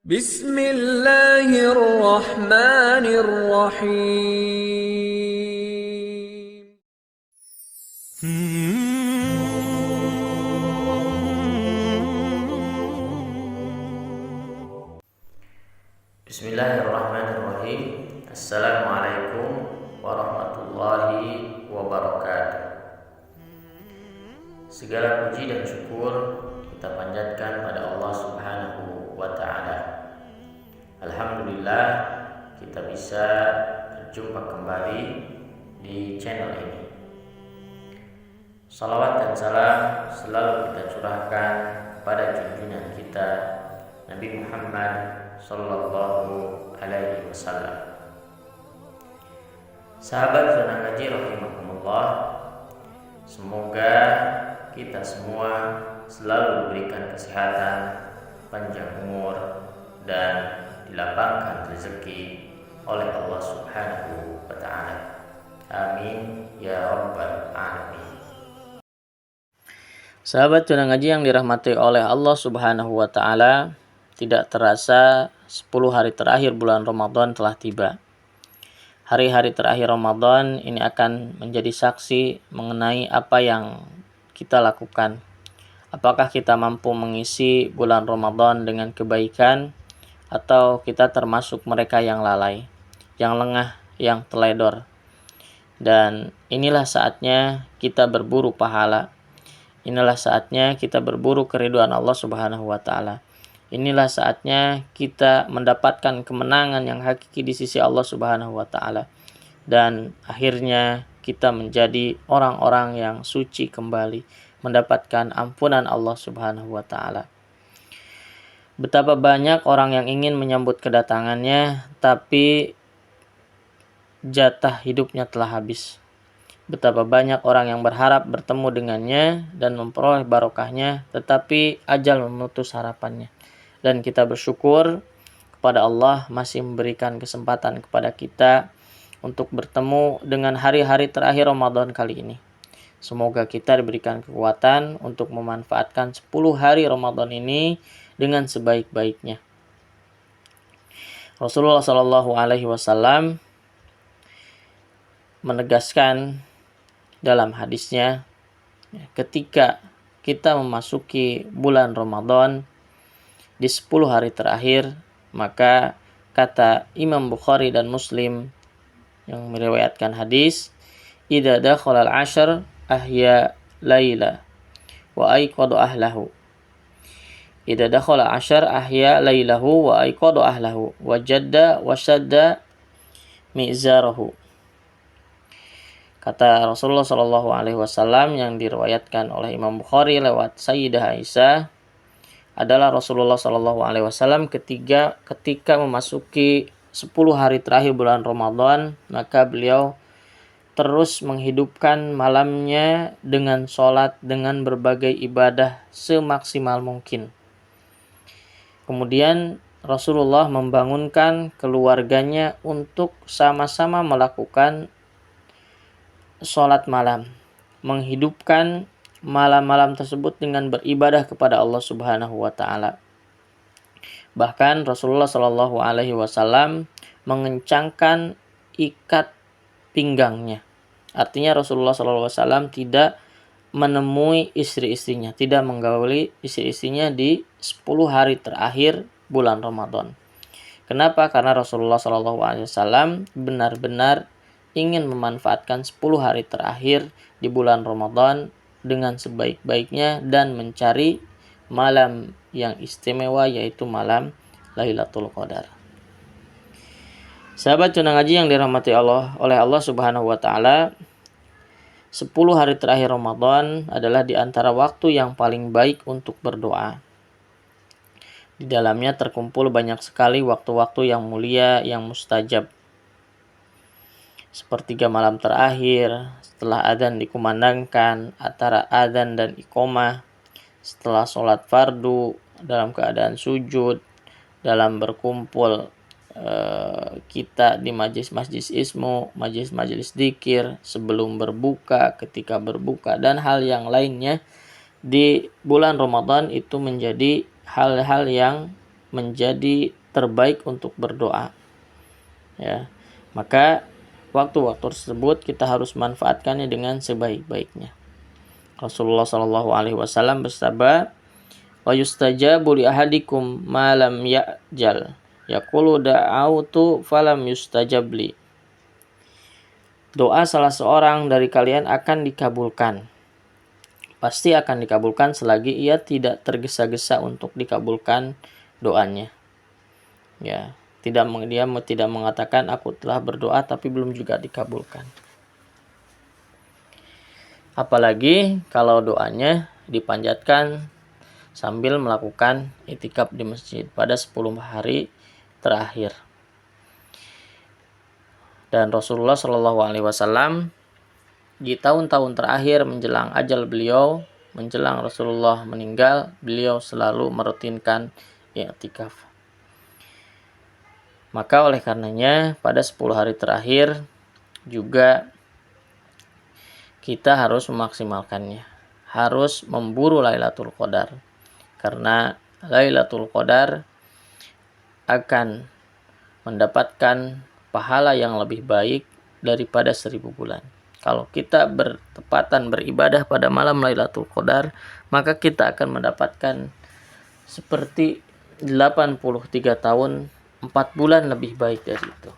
Bismillahirrahmanirrahim. Bismillahirrahmanirrahim. Assalamualaikum warahmatullahi wabarakatuh. Segala puji dan syukur kita panjatkan pada Allah Subhanahu wa ta'ala. Alhamdulillah kita bisa berjumpa kembali di channel ini. Salawat dan salam selalu kita curahkan pada junjungan kita Nabi Muhammad sallallahu alaihi wasallam. Sahabat zona ngaji rahimakumullah, semoga kita semua selalu diberikan kesehatan, panjang umur, dan dilapangkan rezeki oleh Allah Subhanahu wa ta'ala. Amin ya rabbal alamin. Sahabat zona ngaji yang dirahmati oleh Allah Subhanahu wa ta'ala, tidak terasa 10 hari terakhir bulan Ramadan telah tiba. Hari-hari terakhir Ramadan ini akan menjadi saksi mengenai apa yang kita lakukan. Apakah kita mampu mengisi bulan Ramadan dengan kebaikan, atau kita termasuk mereka yang lalai, yang lengah, yang teledor. Dan inilah saatnya kita berburu pahala. Inilah saatnya kita berburu keridhaan Allah Subhanahu wa ta'ala. Inilah saatnya kita mendapatkan kemenangan yang hakiki di sisi Allah Subhanahu wa ta'ala. Dan akhirnya kita menjadi orang-orang yang suci kembali, mendapatkan ampunan Allah Subhanahu wa ta'ala. Betapa banyak orang yang ingin menyambut kedatangannya, tapi jatah hidupnya telah habis. Betapa banyak orang yang berharap bertemu dengannya dan memperoleh barokahnya, tetapi ajal memutus harapannya. Dan kita bersyukur kepada Allah masih memberikan kesempatan kepada kita untuk bertemu dengan hari-hari terakhir Ramadan kali ini. Semoga kita diberikan kekuatan untuk memanfaatkan 10 hari Ramadan ini dengan sebaik-baiknya. Rasulullah Shallallahu Alaihi Wasallam menegaskan dalam hadisnya, ketika kita memasuki bulan Ramadan di 10 hari terakhir, maka kata Imam Bukhari dan Muslim yang meriwayatkan hadis, idza dakhala al-'ashr ahya laila wa ayqadu ahlahu. Idza dakhala al-'ashr ahya lailahu wa ayqadu ahlahu wa jadda wa shadda mizarahu. Kata Rasulullah Shallallahu Alaihi Wasallam yang diriwayatkan oleh Imam Bukhari lewat Sayyidah Aisyah, adalah Rasulullah Shallallahu Alaihi Wasallam ketika memasuki 10 hari terakhir bulan Ramadan, maka beliau terus menghidupkan malamnya dengan sholat, dengan berbagai ibadah semaksimal mungkin. Kemudian Rasulullah membangunkan keluarganya untuk sama-sama melakukan sholat malam, menghidupkan malam-malam tersebut dengan beribadah kepada Allah Subhanahu wa ta'ala. Bahkan Rasulullah Shallallahu Alaihi Wasallam mengencangkan ikat pinggangnya. Artinya Rasulullah Shallallahu Alaihi Wasallam tidak menemui istri-istrinya, tidak menggauli istri-istrinya di 10 hari terakhir bulan Ramadan. Kenapa? Karena Rasulullah Shallallahu Alaihi Wasallam benar-benar ingin memanfaatkan 10 hari terakhir di bulan Ramadan dengan sebaik-baiknya dan mencari malam yang istimewa, yaitu malam Lailatul Qadar. Sahabat Cuna Ngaji yang dirahmati Allah oleh Allah Subhanahu wa ta'ala, 10 hari terakhir Ramadan adalah di antara waktu yang paling baik untuk berdoa. Di dalamnya terkumpul banyak sekali waktu-waktu yang mulia, yang mustajab. Sepertiga malam terakhir, setelah adzan dikumandangkan, antara adzan dan iqamah, setelah sholat fardu, dalam keadaan sujud, dalam berkumpul kita di majlis-majlis ismu, majlis-majlis dzikir, sebelum berbuka, ketika berbuka, dan hal yang lainnya di bulan Ramadan itu menjadi hal-hal yang menjadi terbaik untuk berdoa. Ya, maka waktu-waktu tersebut kita harus manfaatkannya dengan sebaik-baiknya. Rasulullah Shallallahu Alaihi Wasallam bersabda, "Wa yustajabu li ahadikum ma lam ya'jal, yaqulu da'autu falam yustajab li." Doa salah seorang dari kalian akan dikabulkan. Pasti akan dikabulkan selagi ia tidak tergesa-gesa untuk dikabulkan doanya. Ya, dia tidak mengatakan aku telah berdoa tapi belum juga dikabulkan. Apalagi kalau doanya dipanjatkan sambil melakukan itikaf di masjid pada 10 hari terakhir. Dan Rasulullah Shallallahu Alaihi Wasallam di tahun-tahun terakhir menjelang ajal beliau, menjelang Rasulullah meninggal, beliau selalu merutinkan i'tikaf. Maka oleh karenanya pada 10 hari terakhir juga kita harus memaksimalkannya. Harus memburu Lailatul Qadar. Karena Lailatul Qadar akan mendapatkan pahala yang lebih baik daripada 1000 bulan. Kalau kita bertepatan beribadah pada malam Lailatul Qadar, maka kita akan mendapatkan seperti 83 tahun 4 bulan lebih baik dari itu.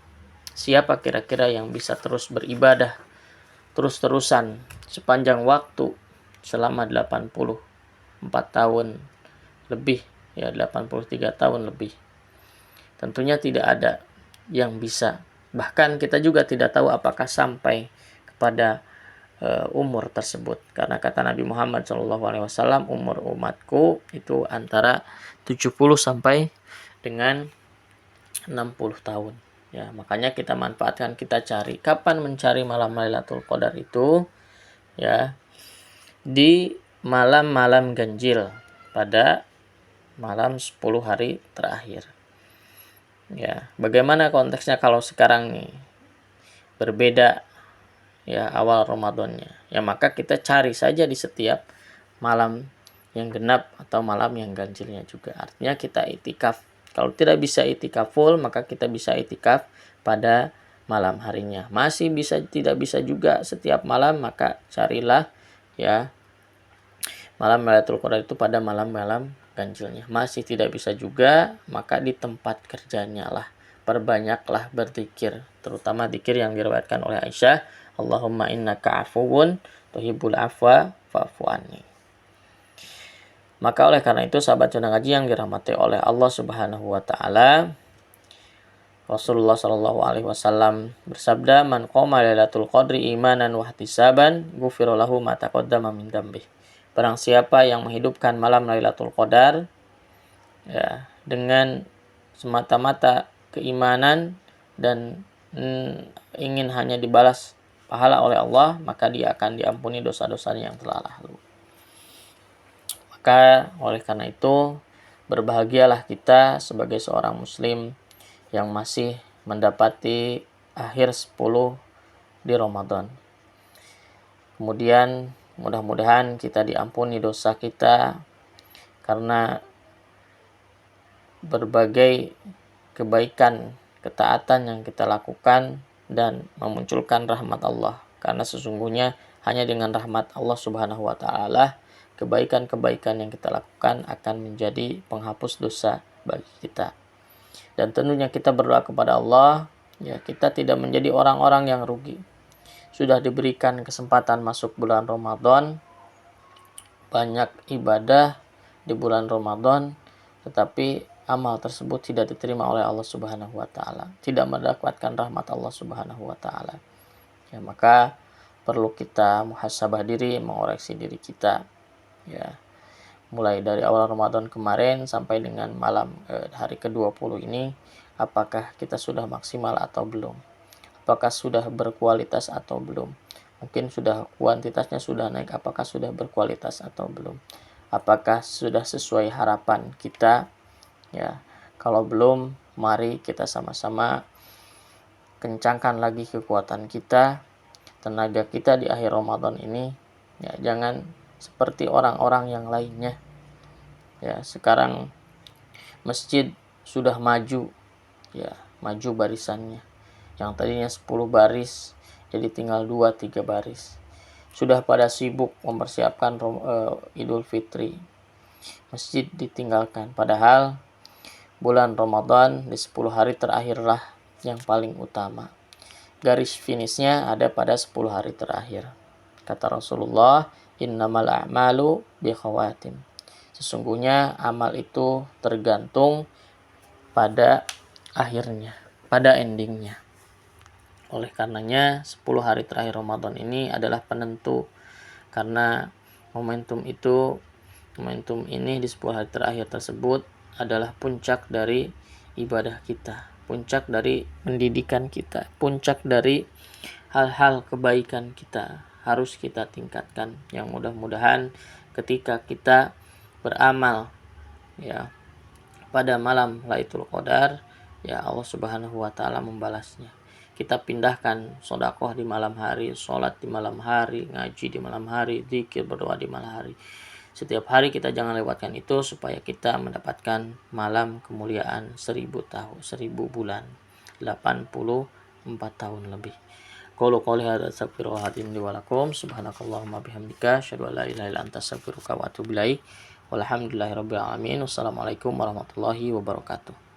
Siapa kira-kira yang bisa terus beribadah terus-terusan sepanjang waktu selama 84 tahun lebih, ya 83 tahun lebih? Tentunya tidak ada yang bisa. Bahkan kita juga tidak tahu apakah sampai kepada umur tersebut. Karena kata Nabi Muhammad SAW, umur umatku itu antara 70 sampai dengan 60 tahun. Ya, makanya kita manfaatkan, kita cari kapan mencari malam Lailatul Qadar itu, ya, di malam-malam ganjil pada malam 10 hari terakhir. Ya, bagaimana konteksnya kalau sekarang nih berbeda, ya, awal Ramadannya. Ya, maka kita cari saja di setiap malam yang genap atau malam yang ganjilnya juga. Artinya kita itikaf. Kalau tidak bisa itikaf full, maka kita bisa itikaf pada malam harinya. Masih tidak bisa juga setiap malam, maka carilah, ya, malam Lailatul Qadar itu pada malam-malam ganjilnya. Masih tidak bisa juga, maka di tempat kerjanya lah. Perbanyaklah berzikir, terutama zikir yang diriwayatkan oleh Aisyah, Allahumma innaka afuwun tuhibbul afwa fa'fu anni. Maka oleh karena itu sahabat Cundang Ngaji yang dirahmati oleh Allah Subhanahu wa taala, Rasulullah Shallallahu Alaihi Wasallam bersabda, "Man qoma lailatul qadri imanan wa ihtisaban, ghufira lahu ma taqaddama min dzambih." Barang siapa yang menghidupkan malam Lailatul Qadar, ya, dengan semata-mata keimanan dan ingin hanya dibalas pahala oleh Allah, maka dia akan diampuni dosa-dosanya yang telah lalu. Maka oleh karena itu, berbahagialah kita sebagai seorang muslim yang masih mendapati akhir 10 di Ramadan. Kemudian mudah-mudahan kita diampuni dosa kita karena berbagai kebaikan, ketaatan yang kita lakukan dan memunculkan rahmat Allah. Karena sesungguhnya hanya dengan rahmat Allah Subhanahu wa taala kebaikan-kebaikan yang kita lakukan akan menjadi penghapus dosa bagi kita. Dan tentunya kita berdoa kepada Allah, ya, kita tidak menjadi orang-orang yang rugi. Sudah diberikan kesempatan masuk bulan Ramadan, banyak ibadah di bulan Ramadan, tetapi amal tersebut tidak diterima oleh Allah Subhanahu wa taala, tidak mendapatkan rahmat Allah Subhanahu wa taala. Ya, maka perlu kita muhasabah diri, mengoreksi diri kita, ya. Mulai dari awal Ramadan kemarin sampai dengan malam hari ke-20 ini, apakah kita sudah maksimal atau belum? Apakah sudah berkualitas atau belum? Mungkin sudah kuantitasnya sudah naik, apakah sudah berkualitas atau belum? Apakah sudah sesuai harapan kita? Ya, kalau belum, mari kita sama-sama kencangkan lagi kekuatan kita, tenaga kita di akhir Ramadan ini. Ya, jangan seperti orang-orang yang lainnya. Ya, sekarang masjid sudah maju, ya, maju barisannya. Yang tadinya 10 baris jadi tinggal 2-3 baris. Sudah pada sibuk mempersiapkan Idul Fitri. Masjid ditinggalkan, padahal bulan Ramadan di 10 hari terakhirlah yang paling utama. Garis finishnya ada pada 10 hari terakhir. Kata Rasulullah, innamal a'malu bikhawatim. Sesungguhnya amal itu tergantung pada akhirnya, pada endingnya. Oleh karenanya 10 hari terakhir Ramadan ini adalah penentu, karena momentum ini di 10 hari terakhir tersebut adalah puncak dari ibadah kita, puncak dari pendidikan kita, puncak dari hal-hal kebaikan kita harus kita tingkatkan, yang mudah-mudahan ketika kita beramal, ya, pada malam Lailatul Qadar, ya Allah Subhanahu wa taala membalasnya. Kita pindahkan sedekah di malam hari, sholat di malam hari, ngaji di malam hari, zikir, berdoa di malam hari. Setiap hari kita jangan lewatkan itu supaya kita mendapatkan malam kemuliaan 1000 tahun, 1000 bulan, 84 tahun lebih. Qulu qouli hadza astaghfirullahaladzim li wa lakum, subhanakallahumma bihamdika asyhadu an la ilaha illa anta astaghfiruka wa atubu ilaik. Walhamdulillahirabbil alamin. Wassalamualaikum warahmatullahi wabarakatuh.